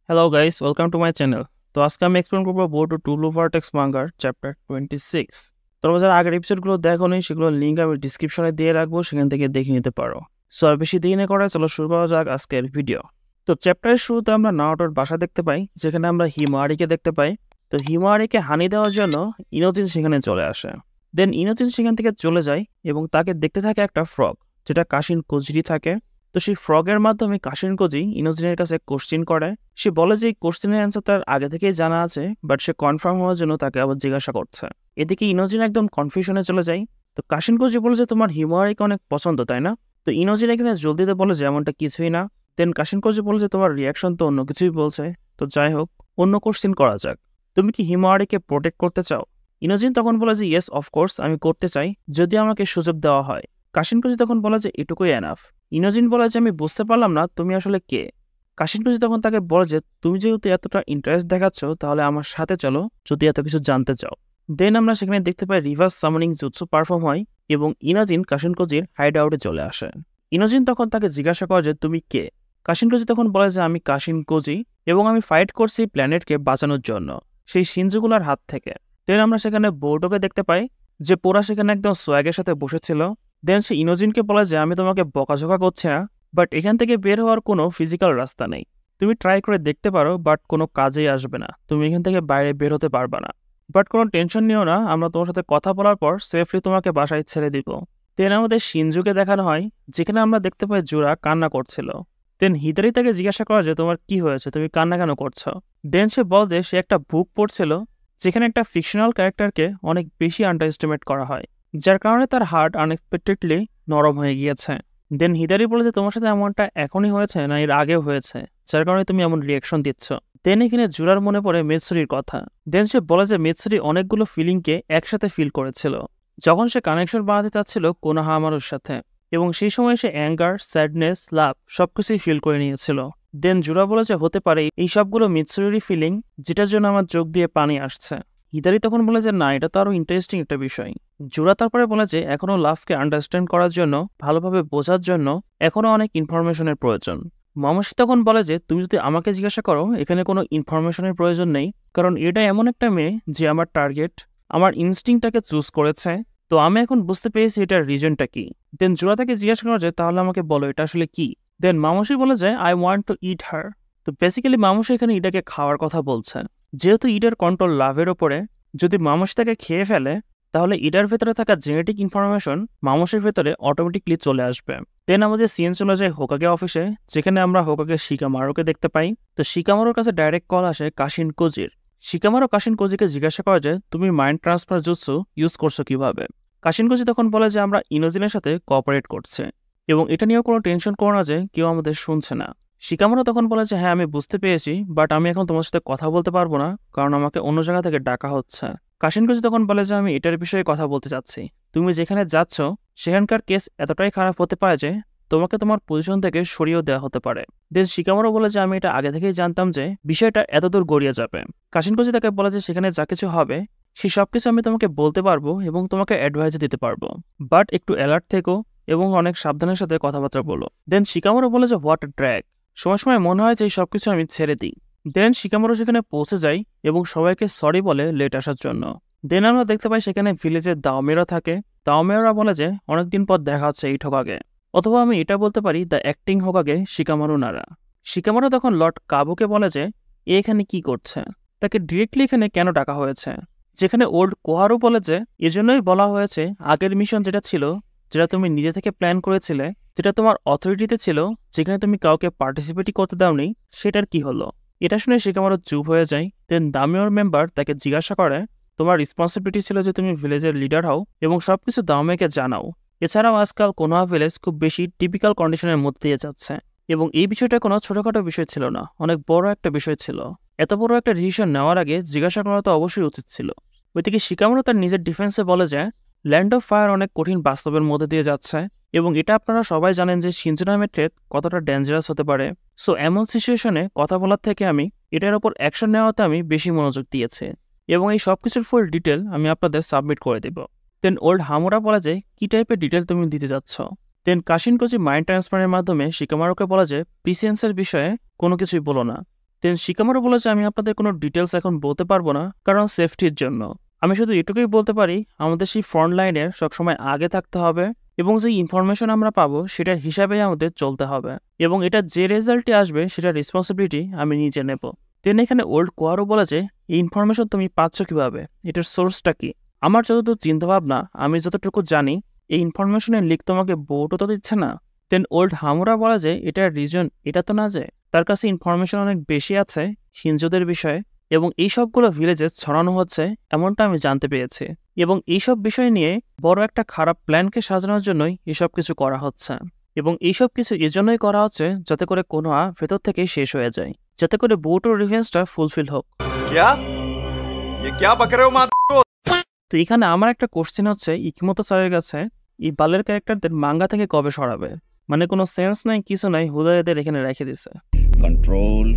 Hello guys, welcome to my channel. তো আজকে আমি এক্সপ্লেন করবো বোর্ড টু ব্লু ভার্টেক্স মাঙ্গার চ্যাপ্টার 26। তোমরা যারা আগের এপিসোডগুলো দেখোনি সেগুলোর লিঙ্ক আমি ডিসক্রিপশনে দিয়ে রাখবো, সেখান থেকে দেখে নিতে পারো। সো আর বেশি দেরি না করে চলো শুরু করা যাক আজকের ভিডিও। তো চ্যাপ্টারের শুরুতে আমরা নারুটোর বাসা দেখতে পাই, যেখানে আমরা হিমাওয়ারিকে দেখতে পাই। তো হিমাওয়ারিকে হানি দেওয়ার জন্য ইনোজিন সেখানে চলে আসে। দেন ইনোজিন সেখান থেকে চলে যায় এবং তাকে দেখতে থাকে একটা ফ্রগ, যেটা কাশিন কোজিরি থাকে। তো সেই ফ্রগের মাধ্যমে কাশিন কোজি ইনোজিনের কাছে কোশ্চেন করে। সে বলে যে এই কোশ্চেনের অ্যান্সার তার আগে থেকেই জানা আছে, বাট সে কনফার্ম হওয়ার জন্য তাকে আবার জিজ্ঞাসা করছে। এদিকে ইনোজিন একদম কনফিউশনে চলে যায়। তো কাশিন কোজি বলে যে তোমার হিমাওয়ারিকে অনেক পছন্দ, তাই না? তো ইনোজিন এখানে জলদিতে বলে যে এমনটা কিছুই না। দেন কাশিন কোজি বলে যে তোমার রিয়াকশন তো অন্য কিছুই বলছে। তো যাই হোক, অন্য কোশ্চেন করা যাক, তুমি কি হিমাওয়ারিকে প্রোটেক্ট করতে চাও? ইনোজিন তখন বলে যে ইয়েস অফকোর্স, আমি করতে চাই যদি আমাকে সুযোগ দেওয়া হয়। কাশিন কোজি তখন বলে যে এটুকুই এনাফ। ইনোজিন বলে যে আমি বুঝতে পারলাম না তুমি আসলে কে। কাশিন কোজি তখন তাকে বলে যে তুমি যেহেতু এতটা ইন্টারেস্ট দেখাচ্ছ, তাহলে আমার সাথে চলো যদি এত কিছু জানতে চাও। দেন আমরা সেখানে দেখতে পাই রিভার্স সামনিং জুৎসু পারফর্ম হয় এবং ইনোজিন কাশিন কোজির হাইড আউটে চলে আসে। ইনোজিন তখন তাকে জিজ্ঞাসা করে যে তুমি কে। কাশিন কোজি তখন বলে যে আমি কাশিন কোজি এবং আমি ফাইট করছি প্ল্যানেটকে বাঁচানোর জন্য সেই শিনজুগুলার হাত থেকে। দেন আমরা সেখানে বোর্ডোকে দেখতে পাই, যে পোরা সেখানে একদম সোয়াগের সাথে বসেছিল। দেন সে ইনোজিনকে বলে যে আমি তোমাকে বকাঝকা করছি না, বাট এখান থেকে বের হওয়ার কোনো ফিজিক্যাল রাস্তা নেই। তুমি ট্রাই করে দেখতে পারো, বাট কোনো কাজেই আসবে না, তুমি এখান থেকে বাইরে বের হতে পারবে না। বাট কোনো টেনশন নিও না, আমরা তোমার সাথে কথা বলার পর সেফলি তোমাকে বাসায় ছেড়ে দিব। দেন আমাদের শিনজুকে দেখানো হয়, যেখানে আমরা দেখতে পাই জোরা কান্না করছিল। দেন হিদারি তাকে জিজ্ঞাসা করা যে তোমার কি হয়েছে, তুমি কান্না কেন করছো? দেন সে বল যে সে একটা বুক পড়ছিল, যেখানে একটা ফিকশনাল ক্যারেক্টারকে অনেক বেশি আন্ডার এস্টিমেট করা হয়, যার কারণে তার হার্ট আনএক্সপেক্টেডলি নরম হয়ে গিয়েছে। দেন হিদারি বলে যে তোমার সাথে এমনটা এখনই হয়েছে না এর আগেও হয়েছে, যার কারণে তুমি এমন রিয়াকশন দিচ্ছ। দেন এখানে জুরার মনে পড়ে মিৎসুরির কথা। দেন সে বলে যে মিৎসুরি অনেকগুলো ফিলিংকে একসাথে ফিল করেছিল যখন সে কানেকশন বানাতে চাচ্ছিল কোনোহামারুর সাথে, এবং সেই সময় সে অ্যাঙ্গার, স্যাডনেস, লাভ সবকিছুই ফিল করে নিয়েছিল। দেন জুরা বলে যে হতে পারে এই সবগুলো মিৎসুরিরই ফিলিং, যেটার জন্য আমার চোখ দিয়ে পানি আসছে। হিদারি তখন বলে যে না, এটা তো আরো ইন্টারেস্টিং একটা বিষয়। জোরা তারপরে বলে যে এখনো লাভকে আন্ডারস্ট্যান্ড করার জন্য, ভালোভাবে বোঝার জন্য এখনো অনেক ইনফরমেশনের প্রয়োজন। মামসি তখন বলে যে তুমি যদি আমাকে জিজ্ঞাসা করো, এখানে কোনো ইনফরমেশনের প্রয়োজন নেই, কারণ এটা এমন একটা মেয়ে যে আমার টার্গেট, আমার ইনস্টিংটাকে চুজ করেছে। তো আমি এখন বুঝতে পেরেছি এটার রিজনটা কি। দেন জোরা তাকে জিজ্ঞাসা করা যায় তাহলে আমাকে বলো এটা আসলে কি। দেন মামসি বলে যায় আই ওয়ান্ট টু ইট হার। তো বেসিক্যালি মামসি এখানে ইটাকে খাওয়ার কথা বলছে। যেহেতু ইটার কন্ট্রোল লাভের ওপরে, যদি মামসি তাকে খেয়ে ফেলে তাহলে ইটার ভেতরে থাকা জেনেটিক ইনফরমেশন মামসির ভেতরে অটোমেটিকলি চলে আসবে। দেন আমাদের সিন চলে যায় হোকাগে অফিসে, যেখানে আমরা হোকাগে শিকামারুকে দেখতে পাই। তো শিকামারুর কাছে ডাইরেক্ট কল আসে কাশিন কোজির। শিকামারু কাশিন কোজিকে জিজ্ঞাসা করে যে তুমি মাইন্ড ট্রান্সফার জুৎসু ইউজ করছো কিভাবে। কাশিন কোজি তখন বলে যে আমরা ইনোজিনের সাথে কোঅপারেট করছে এবং এটা নিয়েও কোনো টেনশন করো না যে কেউ আমাদের শুনছে না। শিকামারু তখন বলে যে হ্যাঁ আমি বুঝতে পেরেছি, বাট আমি এখন তোমার সাথে কথা বলতে পারবো না, কারণ আমাকে অন্য জায়গা থেকে ডাকা হচ্ছে। কাশিন কোজি তখন বলে যে আমি এটার বিষয়ে কথা বলতে চাচ্ছি, তুমি যেখানে যাচ্ছ সেখানকার কেস এতটাই খারাপ হতে পারে যে তোমাকে তোমার পজিশন থেকে সরিয়েও দেওয়া হতে পারে। দেন শিকামারু বলে যে আমি এটা আগে থেকেই জানতাম যে বিষয়টা এতদূর গড়িয়ে যাবে। কাশিন কোজি তাকে বলে যে সেখানে যা কিছু হবে সেই সবকিছু আমি তোমাকে বলতে পারবো এবং তোমাকে অ্যাডভাইস দিতে পারবো, বাট একটু অ্যালার্ট থেকো এবং অনেক সাবধানের সাথে কথাবার্তা বলো। দেন শিকামারু বলে যে হোয়াট ড্র্যাগ, সময় সময় মনে হয় যে এই সবকিছু আমি ছেড়ে দিই। দেন শিকামারু সেখানে পৌঁছে যায় এবং সবাইকে সরি বলে লেট আসার জন্য। দেন আমরা দেখতে পাই সেখানে ভিলেজে দাওমেরা থাকে। দাওমেরা বলে যে অনেকদিন পর দেখা হচ্ছে এই হোকাগে, অথবা আমি এটা বলতে পারি দ্য অ্যাক্টিং হোকাগে শিকামারু নারা। শিকামারু তখন লর্ড কাবুকে বলে যে এ এখানে কি করছে, তাকে ডিরেক্টলি এখানে কেন ডাকা হয়েছে। যেখানে ওল্ড কোহারু বলে যে এজন্যই বলা হয়েছে আগের মিশন যেটা ছিল, যেটা তুমি নিজে থেকে প্ল্যান করেছিলে, যেটা তোমার অথরিটিতে ছিল, যেখানে তুমি কাউকে পার্টিসিপেটই করতে দাওনি, সেটার কি হলো। এটা শুনে শিকামারু চুপ হয়ে যায়। দেন দামিওর মেম্বার তাকে জিজ্ঞাসা করে তোমার রেসপন্সিবিলিটি ছিল যে তুমি ভিলেজের লিডার হও এবং সবকিছু দামেকে জানাও। এছাড়াও আজকাল কোনোহা ভিলেজ খুব বেশি টিপিক্যাল কন্ডিশনের মধ্যে দিয়ে যাচ্ছে এবং এই বিষয়টা কোনো ছোটখাটো বিষয় ছিল না, অনেক বড় একটা বিষয় ছিল। এত বড় একটা ডিসিশন নেওয়ার আগে জিজ্ঞাসা করা তো অবশ্যই উচিত ছিল। ওইদিকে শিকামারু তার নিজের ডিফেন্সে বলে যে ল্যান্ড অফ ফায়ার অনেক কঠিন বাস্তবের মধ্যে দিয়ে যাচ্ছে এবং এটা আপনারা সবাই জানেন যে শিনজু নামের ট্রেড কতটা ডেঞ্জারাস হতে পারে। সো এমন সিচুয়েশনে কথা বলার থেকে আমি এটার ওপর অ্যাকশন নেওয়াতে আমি বেশি মনোযোগ দিয়েছি এবং এই সব কিছুর ফুল ডিটেল আমি আপনাদের সাবমিট করে দেব। দেন ওল্ড হামুরা বলা যায় কি টাইপের ডিটেল তুমি দিতে যাচ্ছ। দেন কাশিন কোজি মাইন্ড ট্রান্সফারের মাধ্যমে শিকামারুকে বলা যায় প্রিসিয়েন্সের বিষয়ে কোনো কিছুই বলো না, দেন শিকামারও বলে যে আমি আপনাদের কোনো ডিটেলস এখন বলতে পারবো না, কারণ সেফটির জন্য। আমি শুধু এটুকুই বলতে পারি, আমাদের সেই ফ্রন্ট লাইনের সবসময় আগে থাকতে হবে এবং যে ইনফরমেশন আমরা পাবো সেটার হিসাবেই আমাদের চলতে হবে, এবং এটা যে রেজাল্টটি আসবে সেটার রেসপন্সিবিলিটি আমি নিজে নেব। দেন এখানে ওল্ড কোয়ারও বলে যে এই ইনফরমেশন তুমি পাচ্ছ কিভাবে, এটার সোর্সটা কি? আমার যতটুকু চিন্তাভাবনা, আমি যতটুকু জানি, এই ইনফরমেশনের লিক তোমাকে বোর্ডও তো দিচ্ছে না। দেন ওল্ড হামুরা বলা যায় এটার রিজন এটা তো না যে তার কাছে ইনফরমেশন অনেক বেশি আছে হিনজোদের বিষয়ে, এবং এই সবগুলো ভিলেজে ছড়ানো হচ্ছে এমনটা আমি জানতে পেরেছি, এবং এইসব বিষয় নিয়ে বড় একটা খারাপ প্ল্যানকে সাজানোর জন্যই এসব কিছু করা হচ্ছে, এবং এইসব কিছু এজন্যই করা হচ্ছে যাতে করে কোনোয়া ভেতর থেকে শেষ হয়ে যায়, যাতে করে বোটোর রিভেঞ্জটা ফুলফিল হোক। তো এখানে আমার একটা কোশ্চেন হচ্ছে ইকিমোতো স্যারের কাছে, এই বালের ক্যারেক্টারদের মাঙ্গা থেকে কবে সরাবে? মানে কোনো সেন্স নাই, কিছু নাই, হুদায় এদের এখানে রেখে দিছে কন্ট্রোল।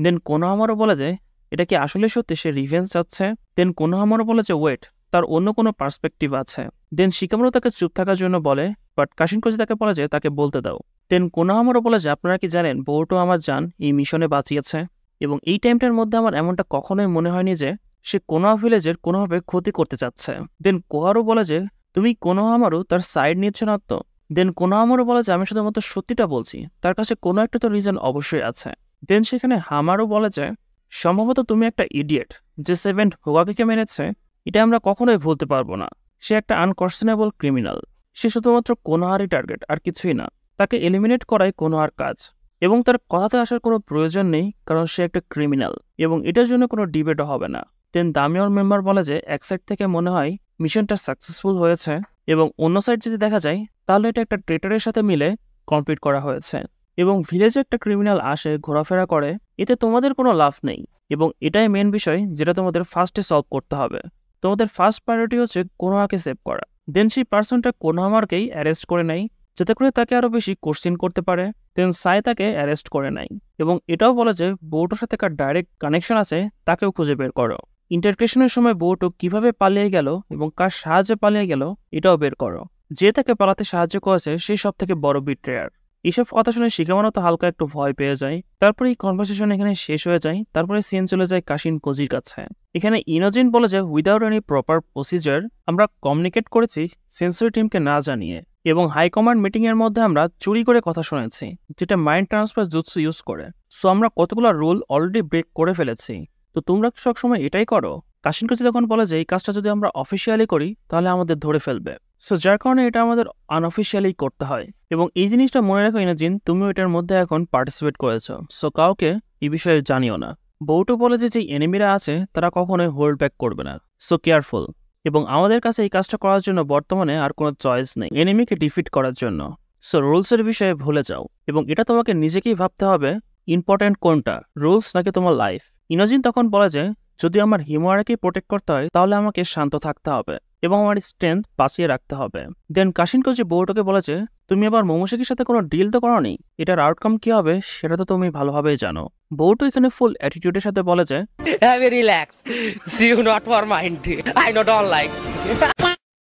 দেন কোনোহামারও বলে যে এটা কি আসলে সত্যি সে রিভেঞ্জ চাচ্ছে? দেন কোনোহামারও বলে যে ওয়েট, তার অন্য কোনো পার্সপেক্টিভ আছে। দেন শিকামারও তাকে চুপ থাকার জন্য বলে, বাট কাশিনকোজি তাকে বলে যে তাকে বলতে দাও। দেন কোনোহামারও বলে যে আপনারা কি জানেন বোর্টো আমার জান এই মিশনে বাঁচিয়েছে, এবং এই টাইমটার মধ্যে আমার এমনটা কখনোই মনে হয়নি যে সে কোনোয়া ভিলেজের কোনোভাবে ক্ষতি করতে চাচ্ছে। দেন কোহারও বলে যে তুমি কোনোহামারও তার সাইড নিচ্ছ না তো? দেন কোনোহামারও বলে যে আমি শুধুমাত্র সত্যিটা বলছি, তার কাছে কোনো একটা তো রিজন অবশ্যই আছে। দেন সেখানে হামারও বলে যে সম্ভবত তুমি একটা ইডিয়েট, যে সেভেন্থ হোগাকেকে মেরেছে এটা আমরা কখনোই ভুলতে পারবো না। সে একটা আনকোয়েশ্চনেবল ক্রিমিনাল, সে শুধুমাত্র কোনোহারই টার্গেট আর কিছুই না। তাকে এলিমিনেট করাই কোনোহার কাজ, এবং তার কথাতে আসার কোনো প্রয়োজন নেই, কারণ সে একটা ক্রিমিনাল, এবং এটার জন্য কোনো ডিবেটও হবে না। দেন দামিয়র মেম্বার বলে যে এক সাইড থেকে মনে হয় মিশনটা সাকসেসফুল হয়েছে, এবং অন্য সাইড যদি দেখা যায় তাহলে এটা একটা ট্রেটারের সাথে মিলে কমপ্লিট করা হয়েছে, এবং ভিলেজে একটা ক্রিমিনাল আসে ঘোরাফেরা করে, এতে তোমাদের কোনো লাভ নেই, এবং এটাই মেন বিষয় যেটা তোমাদের ফার্স্টে সলভ করতে হবে। তোমাদের ফার্স্ট প্রায়োরিটি হচ্ছে কোনোহাকে সেভ করা। দেন সেই পার্সনটা কোনোহামারকেই অ্যারেস্ট করে নেয়, যাতে করে তাকে আরও বেশি কোশ্চেন করতে পারে। দেন সাই তাকে অ্যারেস্ট করে নেয়, এবং এটাও বলে যে বোর্টোর সাথে কার ডাইরেক্ট কানেকশন আছে তাকেও খুঁজে বের করো। ইন্টারক্রেশনের সময় বোর্টো কিভাবে পালিয়ে গেল এবং কার সাহায্যে পালিয়ে গেল এটাও বের করো। যে তাকে পালাতে সাহায্য করেছে সেই সব থেকে বড় বিট্রেয়ার। এইসব কথা শুনে শিকামানো তো হালকা একটু ভয় পেয়ে যায়। তারপরে এই কনভারসেশন এখানে শেষ হয়ে যায়। তারপরে সিন চলে যায় কাশিনকোজির কাছে। এখানে ইনোজিন বলে যে উইদাউট এনি প্রপার প্রসিজার আমরা কমিউনিকেট করেছি সেন্সরি টিমকে না জানিয়ে, এবং হাইকমান্ড মিটিং এর মধ্যে আমরা চুরি করে কথা শুনেছি, যেটা মাইন্ড ট্রান্সফার জুৎসু ইউজ করে। সো আমরা কতগুলো রুল অলরেডি ব্রেক করে ফেলেছি, তো তোমরা সবসময় এটাই করো। কাশিনকোজি তখন বলে যে এই কাজটা যদি আমরা অফিসিয়ালি করি তাহলে আমাদের ধরে ফেলবে, সো যার কারণে এটা আমাদের আনঅফিসিয়ালি করতে হয়। এবং এই জিনিসটা মনে রাখো ইনোজিন, তুমিও এটার মধ্যে এখন পার্টিসিপেট করেছো, সো কাউকে এই বিষয়ে জানিও না। বউটো বলে যে এনিমিরা আছে তারা কখনোই হোল্ড ব্যাক করবে না, সো কেয়ারফুল। এবং আমাদের কাছে এই কাজটা করার জন্য বর্তমানে আর কোনো চয়েস নেই এনিমিকে ডিফিট করার জন্য, সো রুলসের বিষয়ে ভুলে যাও, এবং এটা তোমাকে নিজেকেই ভাবতে হবে ইম্পর্টেন্ট কোনটা, রুলস নাকি তোমার লাইফ। ইনোজিন তখন বলে যে যদি আমার হিমোয়ারাকে প্রোটেক্ট করতে হয় তাহলে আমাকে শান্ত থাকতে হবে এবং আমার স্ট্রেংথ বাঁচিয়ে রাখতে হবে। দেন কাশিনকোজি বোর্টোকে বলেছে তুমি আবার মোমোশিকির সাথে কোনো ডিল তো করোনি, এটার আউটকাম কি হবে সেটা তো তুমি ভালোভাবেই জানো। বোর্টো এখানে ফুল অ্যাটিটিউডের সাথে বলে যে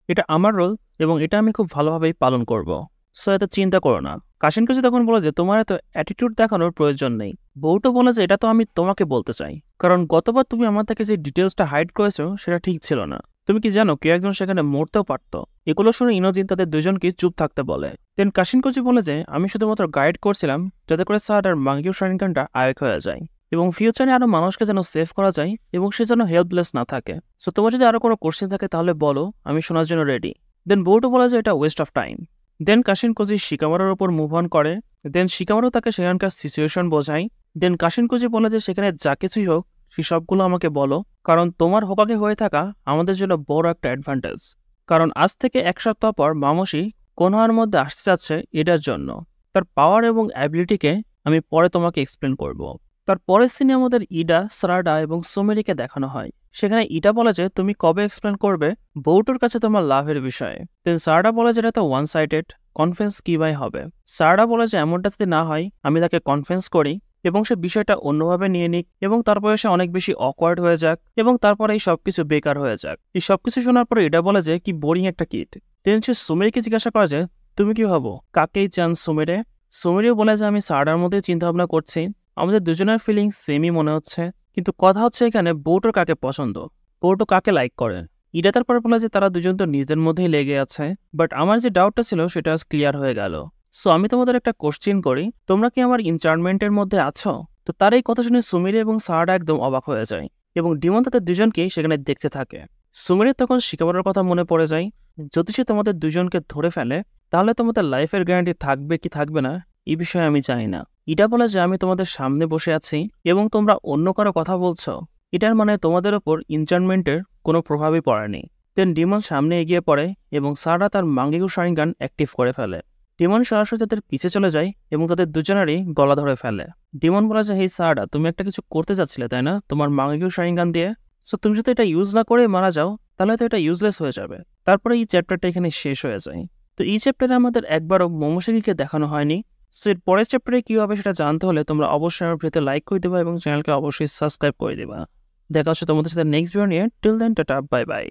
এটা আমার রোল এবং এটা আমি খুব ভালোভাবেই পালন করব, সো এত চিন্তা করো না। কাশিনকোজি তখন বলে যে তোমার এত অ্যাটিটিউড দেখানোর প্রয়োজন নেই। বউটো বলে যে এটা তো আমি তোমাকে বলতে চাই, কারণ গতবার তুমি আমার থেকে যে ডিটেলসটা হাইড করেছো সেটা ঠিক ছিল না। তুমি কি জানো কেউ একজন সেখানে মরতেও পারতো। এগুলো শুনে ইনোজিন তাদের দুজনকে চুপ থাকতে বলে। দেন কাশিনকোজি বলে যে আমি শুধুমাত্র গাইড করছিলাম যাতে করে স্যার আর মাঙ্গিও শারিনকানটা আয়ক হয়ে যায় এবং ফিউচারে আরো মানুষকে যেন সেভ করা যায় এবং সে যেন হেল্পলেস না থাকে। সো তোমার যদি আরো কোনো কোশ্চেন থাকে তাহলে বলো, আমি শোনার জন্য রেডি। দেন বউটো বলে যে এটা ওয়েস্ট অফ টাইম। দেন কাশিনকোজি শিকামারোর উপর মুভ অন করে। দেন শিকামারো তাকে সেখানকার সিচুয়েশন বোঝায়। দেন কাশিনকোজি বলে যে সেখানে যা কিছুই হোক সেই সবগুলো আমাকে বলো, কারণ তোমার হোকাগে হয়ে থাকা আমাদের জন্য বড় একটা অ্যাডভান্টেজ। কারণ আজ থেকে এক সপ্তাহ পর মামোশি কোনোহার মধ্যে আসতে যাচ্ছে এটার জন্য। তার পাওয়ার এবং অ্যাবিলিটিকে আমি পরে তোমাকে এক্সপ্লেন করব। তার পরের সিনে আমাদের ইডা, সারাডা এবং সোমেরিকে দেখানো হয়। সেখানে ইডা বলে যে তুমি কবে এক্সপ্লেন করবে বউটোর কাছে তোমার লাভের বিষয়ে। দেন সারাডা বলে যে এটা তো ওয়ান সাইডেড, কনফারেন্স কিভাবে হবে। সারাডা বলে যে এমনটা যদি না হয় আমি তাকে কনফারেন্স করি এবং সে বিষয়টা অন্যভাবে নিয়ে নিক এবং তারপরে সে অনেক বেশি অকওয়ার্ড হয়ে যাক এবং তারপরে এই সবকিছু বেকার হয়ে যাক। এই সবকিছু শোনার পরে ইডা বলে যে কি বোরিং একটা কিট। দেন সে সোমেরিকে জিজ্ঞাসা করে যে তুমি কি ভাবো কাকেই চান সোমেরে। সোমেরিও বলে যে আমি সারাডার মধ্যে চিন্তা ভাবনা করছি। আমাদের দুজনের ফিলিং সেমই মনে হচ্ছে, কিন্তু কথা হচ্ছে এখানে বোটো কাকে পছন্দ, বোটো কাকে লাইক করে। ইডা তারপর বলে যে তারা দুজন তো নিজেদের মধ্যেই লেগে আছে, বাট আমার যে ডাউটটা ছিল সেটা আজ ক্লিয়ার হয়ে গেল। সো আমি তোমাদের একটা কোশ্চেন করি, তোমরা কি আমার ইনচার্টমেন্টের মধ্যে আছো? তো তার এই কথা শুনে সুমিরি এবং সারাটা একদম অবাক হয়ে যায় এবং ডিমন তাদের দুজনকেই সেখানে দেখতে থাকে। সুমিরের তখন শিকারের কথা মনে পড়ে যায়, যদি সে তোমাদের দুজনকে ধরে ফেলে তাহলে তোমাদের লাইফের গ্যারান্টি থাকবে কি থাকবে না এই বিষয়ে আমি জানি না। এটা বলে যে আমি তোমাদের সামনে বসে আছি এবং তোমরা অন্য কারো কথা বলছো, এটার মানে তোমাদের ওপর ইনচার্টমেন্টের কোনো প্রভাবই পড়েনি। দেন ডিমন সামনে এগিয়ে পড়ে এবং সারা তার মাঙ্গিকু শারিঙ্গান অ্যাক্টিভ করে ফেলে। ডিমন সরাসরি তাদের পিছে চলে যায় এবং তাদের দুজনেরই গলা ধরে ফেলে। ডিমন বলে যে, হেই সারা, তুমি একটা কিছু করতে চাচ্ছিলে তাই না তোমার মাঙ্গিকু শারিঙ্গান দিয়ে? সো তুমি যদি এটা ইউজ না করে মারা যাও তাহলে তো এটা ইউজলেস হয়ে যাবে। তারপরে এই চ্যাপ্টারটা এখানে শেষ হয়ে যায়। তো এই চ্যাপ্টারে আমাদের একবারও মোমোশিকিকে দেখানো হয়নি। সো এর পরের চ্যাপ্টারে কী হবে সেটা জানতে হলে তোমরা অবশ্যই আমার ভিডিওতে লাইক করে দেবা এবং চ্যানেলকে অবশ্যই সাবস্ক্রাইব করে দেবা। দেখা হচ্ছে তোমাদের সাথে নেক্সট ভিডিও নিয়ে। Till then, tata, bye by.